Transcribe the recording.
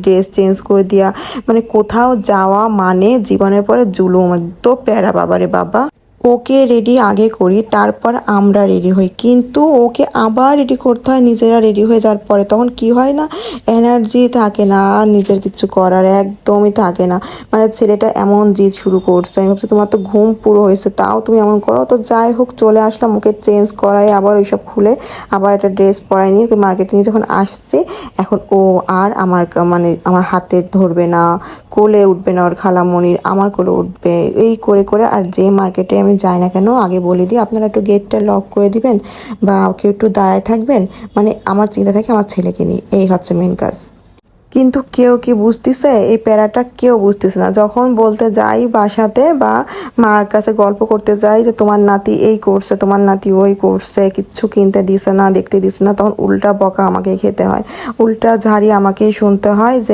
Dress change করে দেওয়া, মানে কোথাও যাওয়া মানে জীবনের পরে জুলুম, তো প্যারা বাবারে বাবা। ওকে রেডি আগে করি, তারপর আমরা রেডি হই, কিন্তু ওকে আবার রেডি করতে হয় নিজেরা রেডি হয়ে যাওয়ার পরে। তখন কি হয় না, এনার্জি থাকে না আর নিজের কিছু করার একদমই থাকে না। মানে ছেলেটা এমন জিদ শুরু করছে, আমি ভাবছি তোমার তো ঘুম পুরো হয়েছে তাও তুমি এমন করো। তো যাই হোক চলে আসলাম, ওকে চেঞ্জ করাই আবার ওইসব খুলে আবার একটা ড্রেস পরাই নিয়ে ওকে মার্কেটে নিয়ে যখন আসছে, এখন ও আর আমার মানে আমার হাতে ধরবে না, কোলে উঠবে না, ওর খালামণির আমার কোলে উঠবে, এই করে করে। আর যে মার্কেটে আমি যাই না কেন আগে বলে দিই আপনারা একটু গেটটা লক করে দিবেন বা কেউ একটু দাঁড়ায় থাকবেন, মানে আমার চিন্তা থাকে আমার ছেলেকে নিয়ে, এই হচ্ছে মেন কাজ। কিন্তু কেউ কি বুঝতেছে এই প্যারাটা, কেউ বুঝতেছে না। যখন বলতে যাই বাসাতে বা মার কাছে গল্প করতে যাই যে তোমার নাতি এই করছে, তোমার নাতি ওই করছে, কিচ্ছু কিনতে দিছে না, দেখতে দিছে না, তখন উল্টা বকা আমাকে খেতে হয়, উল্টা ঝাড়ি আমাকেই শুনতে হয় যে